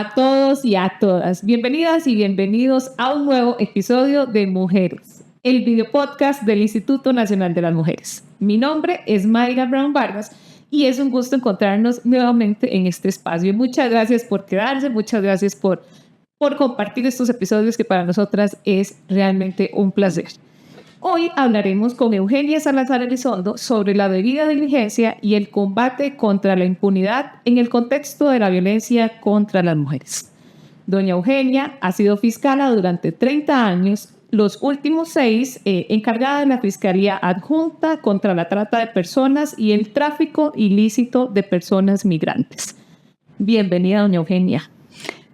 a todos y a todas. Bienvenidas y bienvenidos a un nuevo episodio de Mujeres, el video podcast del Instituto Nacional de las Mujeres. Mi nombre es Mayra Brown Vargas y es un gusto encontrarnos nuevamente en este espacio. Muchas gracias por quedarse, muchas gracias por compartir estos episodios que para nosotras es realmente un placer. Hoy hablaremos con Eugenia Salazar Elizondo sobre la debida diligencia y el combate contra la impunidad en el contexto de la violencia contra las mujeres. Doña Eugenia ha sido fiscala durante 30 años, los últimos 6 encargada de la Fiscalía Adjunta contra la trata de personas y el tráfico ilícito de personas migrantes. Bienvenida, doña Eugenia.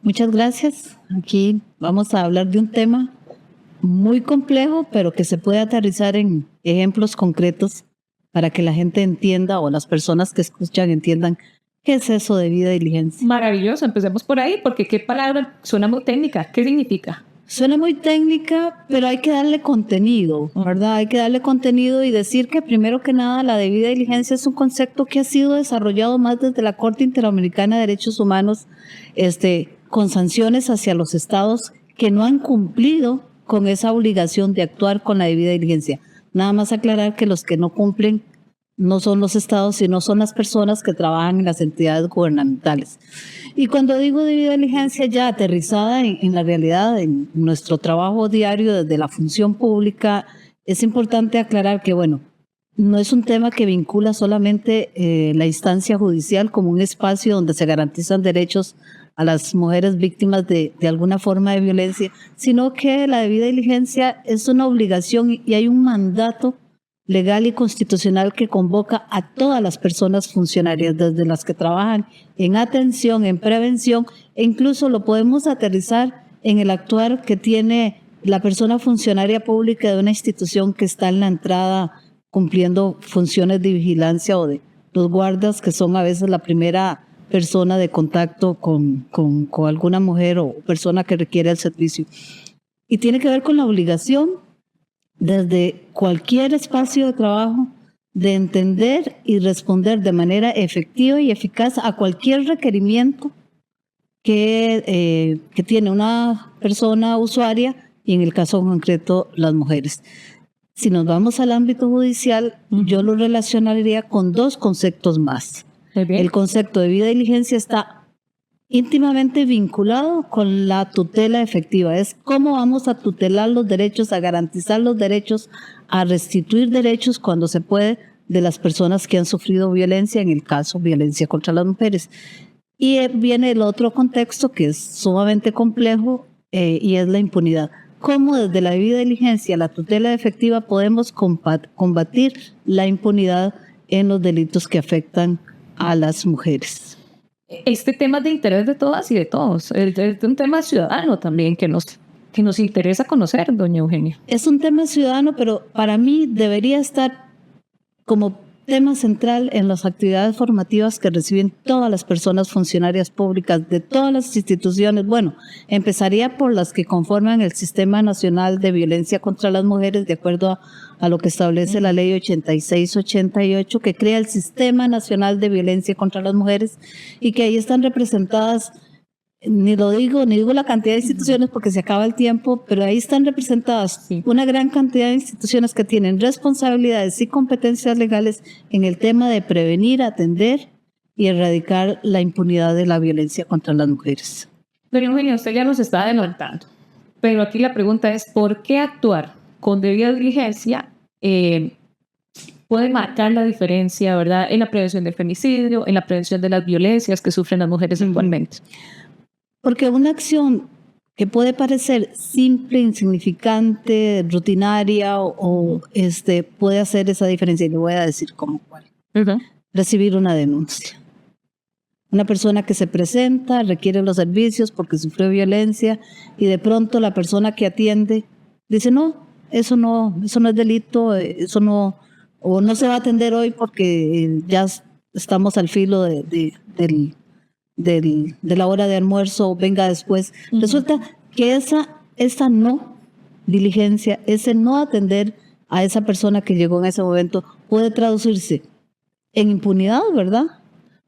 Muchas gracias. Aquí vamos a hablar de un tema muy complejo, pero que se puede aterrizar en ejemplos concretos para que la gente entienda o las personas que escuchan entiendan qué es eso de debida diligencia. Maravilloso, empecemos por ahí, porque qué palabra suena muy técnica. ¿Qué significa? Suena muy técnica, pero hay que darle contenido, ¿verdad? Hay que darle contenido y decir que primero que nada la debida diligencia es un concepto que ha sido desarrollado más desde la Corte Interamericana de Derechos Humanos, con sanciones hacia los estados que no han cumplido con esa obligación de actuar con la debida diligencia. Nada más aclarar que los que no cumplen no son los estados, sino son las personas que trabajan en las entidades gubernamentales. Y cuando digo debida diligencia ya aterrizada en la realidad, en nuestro trabajo diario desde la función pública, es importante aclarar que, bueno, no es un tema que vincula solamente la instancia judicial como un espacio donde se garantizan derechos a las mujeres víctimas de alguna forma de violencia, sino que la debida diligencia es una obligación y hay un mandato legal y constitucional que convoca a todas las personas funcionarias, desde las que trabajan en atención, en prevención, e incluso lo podemos aterrizar en el actuar que tiene la persona funcionaria pública de una institución que está en la entrada cumpliendo funciones de vigilancia o de los guardas, que son a veces la primera persona de contacto con alguna mujer o persona que requiere el servicio. Y tiene que ver con la obligación desde cualquier espacio de trabajo de entender y responder de manera efectiva y eficaz a cualquier requerimiento que tiene una persona usuaria y en el caso concreto las mujeres. Si nos vamos al ámbito judicial, yo lo relacionaría con 2 conceptos más. El concepto de debida diligencia está íntimamente vinculado con la tutela efectiva. Es cómo vamos a tutelar los derechos, a garantizar los derechos, a restituir derechos cuando se puede de las personas que han sufrido violencia, en el caso violencia contra las mujeres. Y viene el otro contexto que es sumamente complejo y es la impunidad. Cómo desde la debida diligencia, la tutela efectiva, podemos combatir la impunidad en los delitos que afectan a las mujeres. Este tema es de interés de todas y de todos. Es un tema ciudadano también que nos interesa conocer, doña Eugenia. Es un tema ciudadano, pero para mí debería estar como tema central en las actividades formativas que reciben todas las personas funcionarias públicas de todas las instituciones. Bueno, empezaría por las que conforman el Sistema Nacional de Violencia contra las Mujeres, de acuerdo a lo que establece la Ley 8688, que crea el Sistema Nacional de Violencia contra las Mujeres y que ahí están representadas, ni digo la cantidad de instituciones porque se acaba el tiempo, pero ahí están representadas una gran cantidad de instituciones que tienen responsabilidades y competencias legales en el tema de prevenir, atender y erradicar la impunidad de la violencia contra las mujeres. Doña Eugenia, usted ya nos está adelantando, pero aquí la pregunta es, ¿por qué actuar con debida diligencia puede marcar la diferencia, ¿verdad?, en la prevención del femicidio, en la prevención de las violencias que sufren las mujeres actualmente? Porque una acción que puede parecer simple, insignificante, rutinaria puede hacer esa diferencia. Y le voy a decir cómo cuál. Recibir una denuncia. Una persona que se presenta, requiere los servicios porque sufrió violencia y de pronto la persona que atiende dice no es delito, o no se va a atender hoy porque ya estamos al filo de la hora de almuerzo, venga después. Resulta que esa no diligencia, ese no atender a esa persona que llegó en ese momento puede traducirse en impunidad, ¿verdad?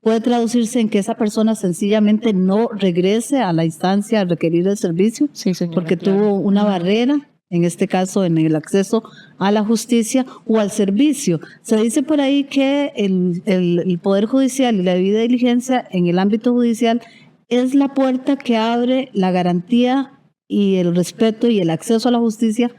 puede traducirse en que esa persona sencillamente no regrese a la instancia a requerir el servicio, Sí, señora, porque claro. tuvo una barrera, en este caso en el acceso a la justicia o al servicio. Se dice por ahí que el Poder Judicial y la debida diligencia en el ámbito judicial es la puerta que abre la garantía y el respeto y el acceso a la justicia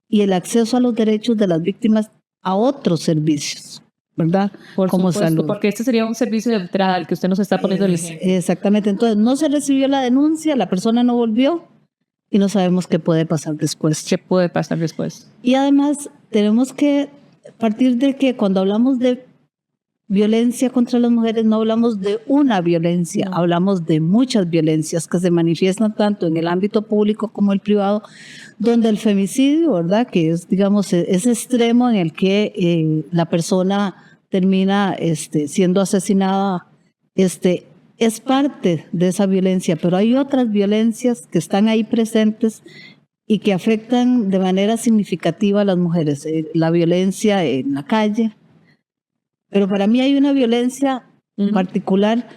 y el acceso a los derechos de las víctimas a otros servicios, ¿verdad? Por Como supuesto, salud. porque este sería un servicio de entrada al que usted nos está poniendo el ejemplo. Exactamente. Entonces, no se recibió la denuncia, la persona no volvió y no sabemos qué puede pasar después. ¿Qué puede pasar después? Y además, tenemos que partir de que cuando hablamos de violencia contra las mujeres, no hablamos de una violencia, No. hablamos de muchas violencias que se manifiestan tanto en el ámbito público como el privado, donde el femicidio, ¿verdad? Que es, digamos, ese extremo en el que la persona termina siendo asesinada, es parte de esa violencia, pero hay otras violencias que están ahí presentes y que afectan de manera significativa a las mujeres. La violencia en la calle, pero para mí hay una violencia particular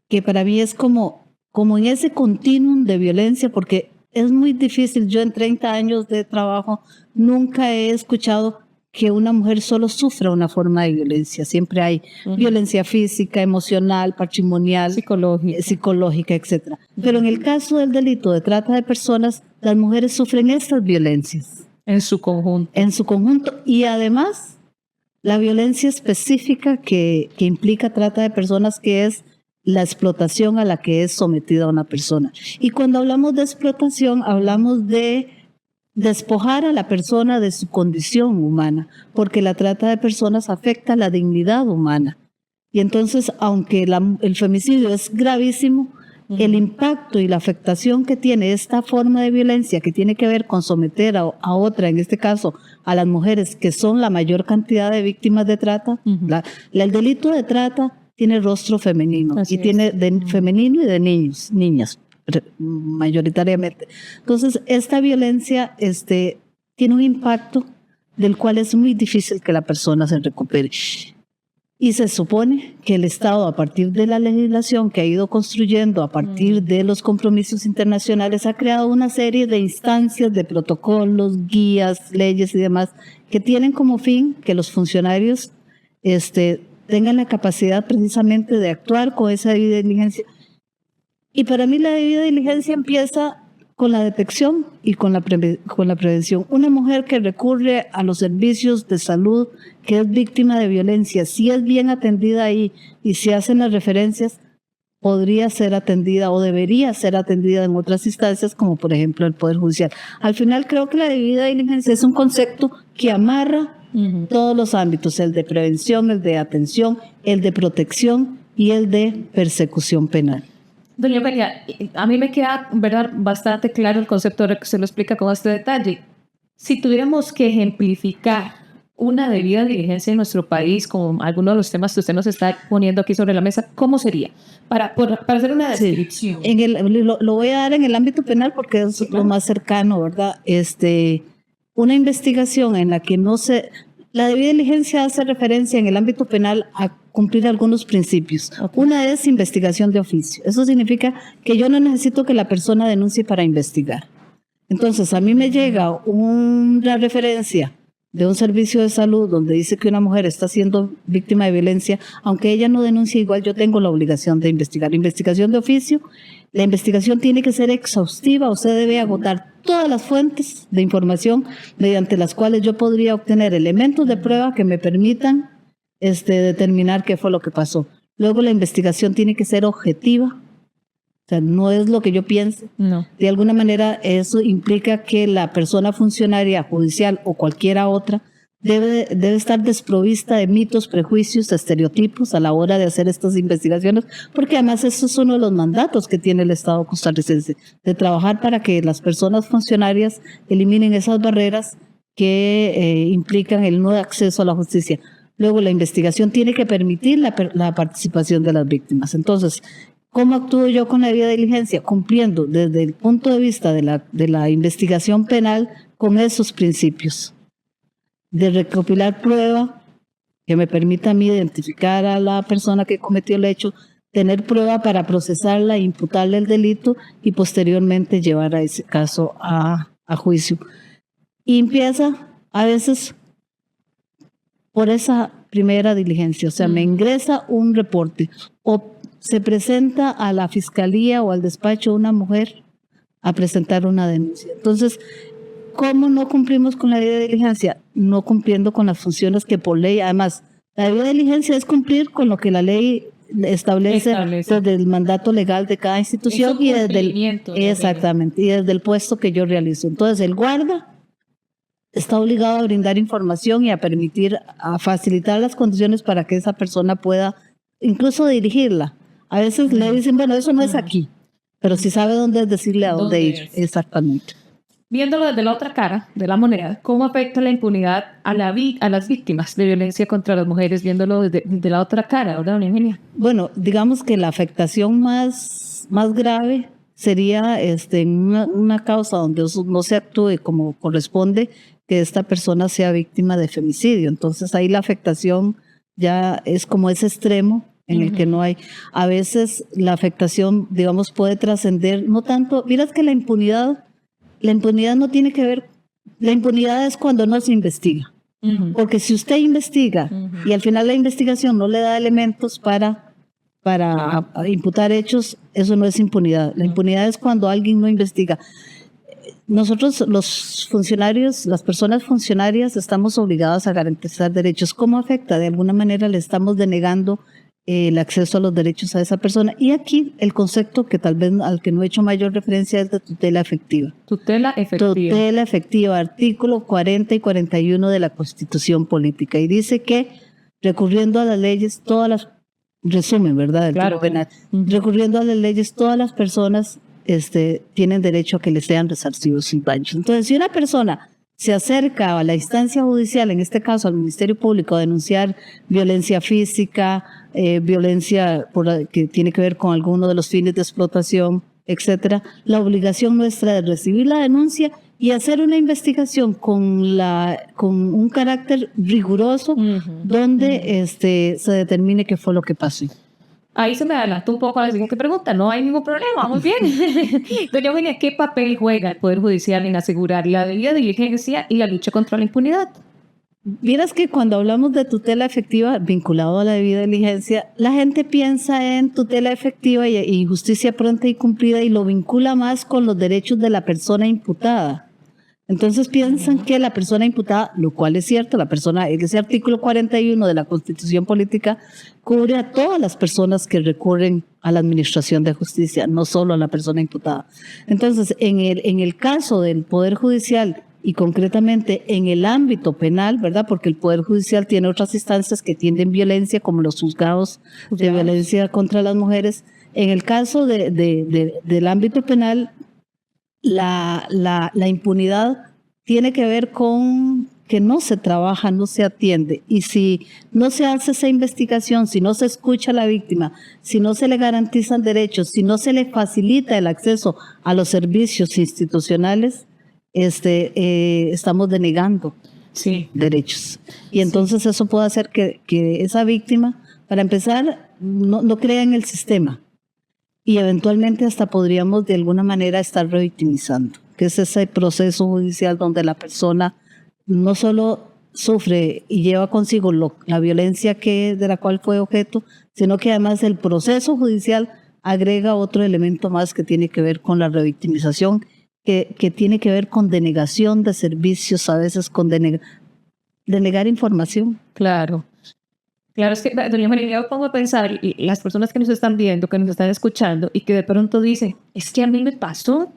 que para mí es como en ese continuum de violencia, porque es muy difícil. Yo en 30 años de trabajo nunca he escuchado que una mujer solo sufra una forma de violencia. Siempre hay violencia física, emocional, patrimonial, psicológica, etc. Pero en el caso del delito de trata de personas, las mujeres sufren estas violencias. En su conjunto. En su conjunto. Y además, la violencia específica que implica trata de personas, que es la explotación a la que es sometida una persona. Y cuando hablamos de explotación, hablamos de despojar a la persona de su condición humana, porque la trata de personas afecta la dignidad humana. Y entonces, aunque el femicidio es gravísimo, el impacto y la afectación que tiene esta forma de violencia, que tiene que ver con someter a otra, en este caso a las mujeres, que son la mayor cantidad de víctimas de trata, el delito de trata tiene rostro femenino. Así y tiene femenino y de niñas mayoritariamente. Entonces, esta violencia tiene un impacto del cual es muy difícil que la persona se recupere. Y se supone que el Estado, a partir de la legislación que ha ido construyendo, a partir de los compromisos internacionales, ha creado una serie de instancias, de protocolos, guías, leyes y demás, que tienen como fin que los funcionarios tengan la capacidad precisamente de actuar con esa debida diligencia. Y para mí la debida diligencia empieza con la detección y con la prevención. Una mujer que recurre a los servicios de salud, que es víctima de violencia, si es bien atendida ahí y se hacen las referencias, podría ser atendida o debería ser atendida en otras instancias, como por ejemplo el Poder Judicial. Al final creo que la debida diligencia es un concepto que amarra todos los ámbitos: el de prevención, el de atención, el de protección y el de persecución penal. Doña Amelia, a mí me queda, ¿verdad?, bastante claro el concepto de que se lo explica con este detalle. Si tuviéramos que ejemplificar una debida diligencia en nuestro país con alguno de los temas que usted nos está poniendo aquí sobre la mesa, ¿cómo sería? Para hacer una descripción. Sí. Lo voy a dar en el ámbito penal porque es lo más cercano, ¿verdad? Una investigación en la que la debida diligencia hace referencia en el ámbito penal a cumplir algunos principios. Okay. Una es investigación de oficio. Eso significa que yo no necesito que la persona denuncie para investigar. Entonces, a mí me llega una referencia de un servicio de salud donde dice que una mujer está siendo víctima de violencia, aunque ella no denuncie, igual yo tengo la obligación de investigar. Investigación de oficio, la investigación tiene que ser exhaustiva, usted debe agotar todas las fuentes de información mediante las cuales yo podría obtener elementos de prueba que me permitan determinar qué fue lo que pasó. Luego la investigación tiene que ser objetiva. O sea, no es lo que yo piense. No. De alguna manera eso implica que la persona funcionaria judicial o cualquiera otra debe estar desprovista de mitos, prejuicios, estereotipos a la hora de hacer estas investigaciones, porque además eso es uno de los mandatos que tiene el Estado costarricense, de trabajar para que las personas funcionarias eliminen esas barreras que implican el no acceso a la justicia. Luego la investigación tiene que permitir la participación de las víctimas. Entonces, ¿cómo actúo yo con la debida diligencia? Cumpliendo desde el punto de vista de la investigación penal con esos principios de recopilar prueba, que me permita a mí identificar a la persona que cometió el hecho, tener prueba para procesarla, imputarle el delito y posteriormente llevar a ese caso a juicio. Y empieza a veces por esa primera diligencia, o sea, me ingresa un reporte o se presenta a la fiscalía o al despacho una mujer a presentar una denuncia. Entonces, ¿cómo no cumplimos con la debida diligencia? No cumpliendo con las funciones que por ley, además, la debida diligencia es cumplir con lo que la ley establece desde el mandato legal de cada institución y desde exactamente, y desde el puesto que yo realizo. Entonces, el guarda está obligado a brindar información y a permitir, a facilitar las condiciones para que esa persona pueda incluso dirigirla. A veces le dicen, bueno, eso no es aquí, pero si sabe dónde es, decirle a dónde ir. Exactamente. Viéndolo desde la otra cara de la moneda, ¿cómo afecta la impunidad a las víctimas de violencia contra las mujeres? Viéndolo desde la otra cara, ¿verdad, doña Eugenia? Bueno, digamos que la afectación más grave sería en una causa donde no se actúe como corresponde, que esta persona sea víctima de femicidio. Entonces ahí la afectación ya es como ese extremo en el que no hay. A veces la afectación, digamos, puede trascender, no tanto, miras que la impunidad no tiene que ver, la impunidad es cuando no se investiga. Porque si usted investiga y al final la investigación no le da elementos para imputar hechos, eso no es impunidad. La impunidad es cuando alguien no investiga. Nosotros, los funcionarios, las personas funcionarias, estamos obligados a garantizar derechos. ¿Cómo afecta? De alguna manera le estamos denegando el acceso a los derechos a esa persona. Y aquí el concepto que tal vez al que no he hecho mayor referencia es de tutela efectiva. Tutela efectiva. Tutela efectiva, artículo 40 y 41 de la Constitución Política. Y dice que recurriendo a las leyes, resumen, ¿verdad? Claro. Penal, recurriendo a las leyes, todas las personas tienen derecho a que les sean resarcidos sus daños. Entonces, si una persona se acerca a la instancia judicial, en este caso al Ministerio Público, a denunciar violencia física, violencia que tiene que ver con alguno de los fines de explotación, etcétera, la obligación nuestra es recibir la denuncia y hacer una investigación con un carácter riguroso, donde se determine qué fue lo que pasó. Ahí se me adelantó un poco a la siguiente pregunta. No hay ningún problema, vamos bien. Doña Eugenia, ¿qué papel juega el Poder Judicial en asegurar la debida diligencia y la lucha contra la impunidad? Vieras que cuando hablamos de tutela efectiva vinculado a la debida diligencia, la gente piensa en tutela efectiva y justicia pronta y cumplida y lo vincula más con los derechos de la persona imputada. Entonces piensan que la persona imputada, lo cual es cierto, ese artículo 41 de la Constitución Política cubre a todas las personas que recurren a la administración de justicia, no solo a la persona imputada. Entonces, en el caso del Poder Judicial y concretamente en el ámbito penal, ¿verdad? Porque el Poder Judicial tiene otras instancias que tienden violencia, como los juzgados de violencia contra las mujeres. En el caso del ámbito penal, la impunidad tiene que ver con que no se trabaja, no se atiende. Y si no se hace esa investigación, si no se escucha a la víctima, si no se le garantizan derechos, si no se le facilita el acceso a los servicios institucionales, estamos denegando derechos. Y entonces eso puede hacer que esa víctima, para empezar, no crea en el sistema. Y eventualmente hasta podríamos de alguna manera estar revictimizando, que es ese proceso judicial donde la persona no solo sufre y lleva consigo la violencia de la cual fue objeto, sino que además el proceso judicial agrega otro elemento más que tiene que ver con la revictimización, que tiene que ver con denegación de servicios, a veces con denegar información. Claro. Claro, es que, doña María, yo pongo a pensar, y las personas que nos están viendo, que nos están escuchando, y que de pronto dicen, es que a mí me pasó,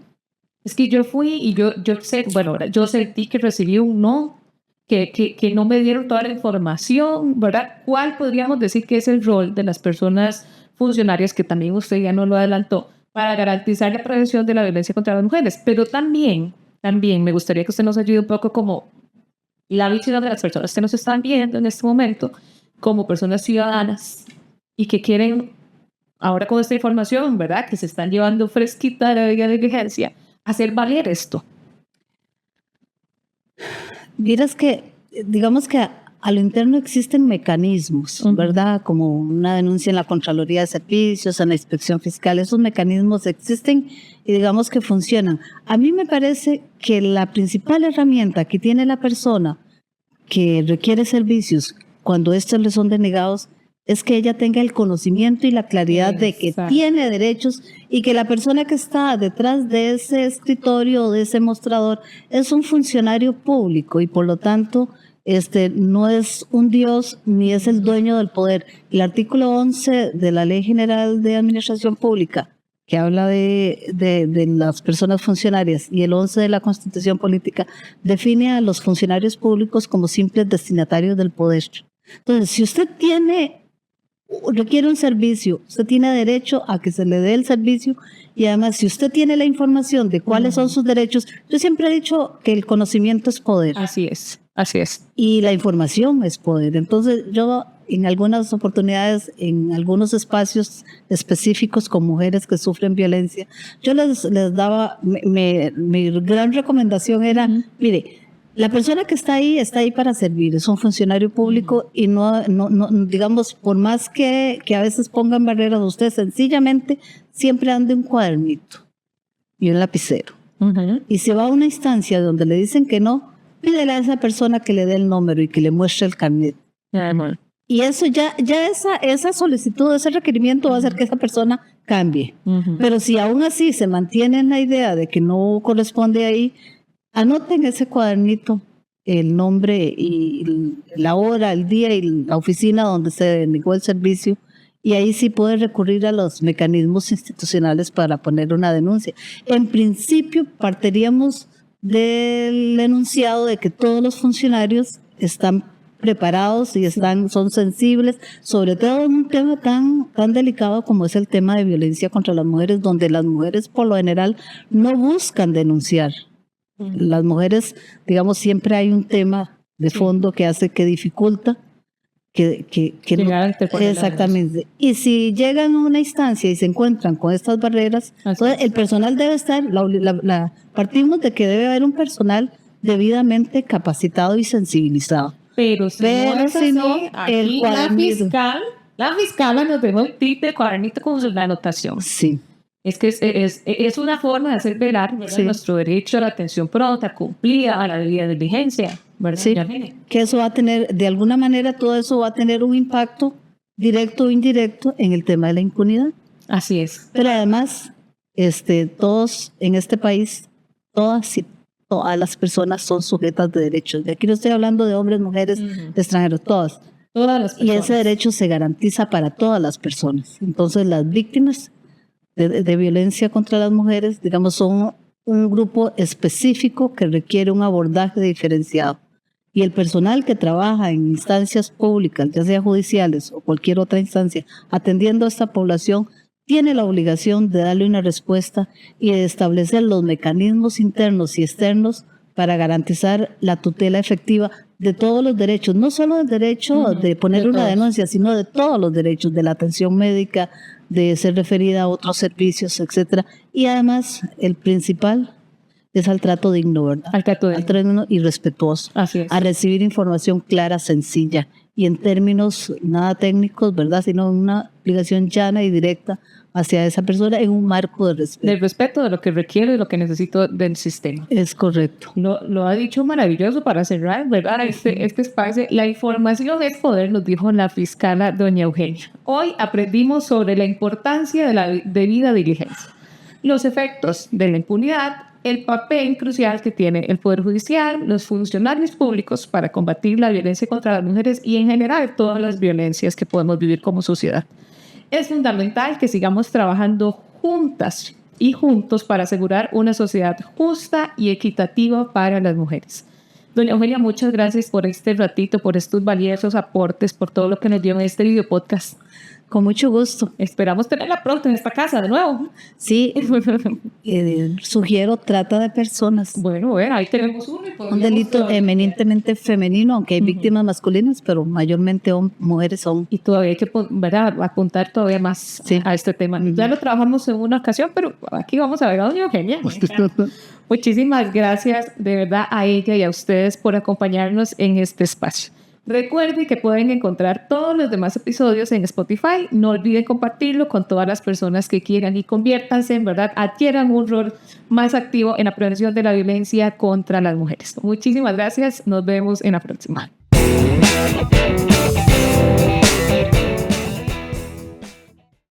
es que yo fui y yo sentí que recibí un no, que no me dieron toda la información, ¿verdad? ¿Cuál podríamos decir que es el rol de las personas funcionarias, que también usted ya no lo adelantó, para garantizar la prevención de la violencia contra las mujeres? Pero también me gustaría que usted nos ayude un poco como la visión de las personas que nos están viendo en este momento, como personas ciudadanas y que quieren, ahora con esta información, ¿verdad?, que se están llevando fresquita de la debida diligencia, hacer valer esto. Miras que, digamos que a lo interno existen mecanismos, ¿verdad? Como una denuncia en la Contraloría de Servicios, en la Inspección Fiscal. Esos mecanismos existen y digamos que funcionan. A mí me parece que la principal herramienta que tiene la persona que requiere servicios cuando estos le son denegados es que ella tenga el conocimiento y la claridad de que tiene derechos y que la persona que está detrás de ese escritorio o de ese mostrador es un funcionario público y por lo tanto no es un dios ni es el dueño del poder. El artículo 11 de la Ley General de Administración Pública, que habla de las personas funcionarias, y el 11 de la Constitución Política, define a los funcionarios públicos como simples destinatarios del poder. Entonces, si usted requiere un servicio, usted tiene derecho a que se le dé el servicio y además si usted tiene la información de cuáles son sus derechos, yo siempre he dicho que el conocimiento es poder. Así es, así es. Y la información es poder. Entonces yo en algunas oportunidades, en algunos espacios específicos con mujeres que sufren violencia, yo les daba, mi gran recomendación era, mire, la persona que está ahí para servir, es un funcionario público y no digamos, por más que a veces pongan barreras, usted sencillamente siempre ande un cuadernito y un lapicero. Y si va a una instancia donde le dicen que no, pídele a esa persona que le dé el número y que le muestre el carnet. Y eso ya esa solicitud, ese requerimiento va a hacer que esa persona cambie. Pero si aún así se mantiene en la idea de que no corresponde ahí, anoten ese cuadernito el nombre y la hora, el día y la oficina donde se denegó el servicio y ahí sí puede recurrir a los mecanismos institucionales para poner una denuncia. En principio partiríamos del enunciado de que todos los funcionarios están preparados y son sensibles, sobre todo en un tema tan delicado como es el tema de violencia contra las mujeres, donde las mujeres por lo general no buscan denunciar. Las mujeres, digamos, siempre hay un tema de fondo que hace que dificulta que no, exactamente. Y si llegan a una instancia y se encuentran con estas barreras, entonces el personal debe estar, partimos de que debe haber un personal debidamente capacitado y sensibilizado. Pero si no, aquí la fiscal nos dejó el tip de cuadernito con la anotación. Sí. Es que es una forma de hacer velar nuestro derecho a la atención pronta, cumplida, a la debida diligencia, ¿verdad? Sí, que eso va a tener, de alguna manera, todo eso va a tener un impacto directo o indirecto en el tema de la impunidad. Así es. Pero además, todos en este país, todas las personas son sujetas de derechos. De aquí no estoy hablando de hombres, mujeres, de extranjeros, todas. Todas las personas. Y ese derecho se garantiza para todas las personas. Entonces, las víctimas de violencia contra las mujeres, digamos, son un grupo específico que requiere un abordaje diferenciado. Y el personal que trabaja en instancias públicas, ya sea judiciales o cualquier otra instancia, atendiendo a esta población, tiene la obligación de darle una respuesta y de establecer los mecanismos internos y externos para garantizar la tutela efectiva de todos los derechos, no solo del derecho de poner una denuncia, sino de todos los derechos, de la atención médica, de ser referida a otros servicios, etcétera. Y además, el principal es al trato digno, ¿verdad? Al trato digno y respetuoso. Así es. A recibir información clara, sencilla y en términos nada técnicos, ¿verdad? Sino una obligación llana y directa hacia esa persona en un marco de respeto. Del respeto de lo que requiere y lo que necesito del sistema. Es correcto. Lo ha dicho maravilloso para cerrar, ¿verdad? Este espacio. La información es poder, nos dijo la fiscala doña Eugenia. Hoy aprendimos sobre la importancia de la debida diligencia, los efectos de la impunidad, el papel crucial que tiene el Poder Judicial, los funcionarios públicos para combatir la violencia contra las mujeres y en general todas las violencias que podemos vivir como sociedad. Es fundamental que sigamos trabajando juntas y juntos para asegurar una sociedad justa y equitativa para las mujeres. Doña Eugenia, muchas gracias por este ratito, por estos valiosos aportes, por todo lo que nos dio en este video podcast. Con mucho gusto. Esperamos tenerla pronto en esta casa de nuevo. Sí, sugiero trata de personas. Bueno, ahí tenemos uno. Un delito eminentemente femenino, aunque hay víctimas masculinas, pero mayormente mujeres son. Y todavía hay que apuntar todavía más a este tema. Ya lo trabajamos en una ocasión, pero aquí vamos a ver a doña Eugenia. Muchísimas gracias de verdad a ella y a ustedes por acompañarnos en este espacio. Recuerden que pueden encontrar todos los demás episodios en Spotify. No olviden compartirlo con todas las personas que quieran y conviértanse, en verdad, adquieran un rol más activo en la prevención de la violencia contra las mujeres. Muchísimas gracias. Nos vemos en la próxima.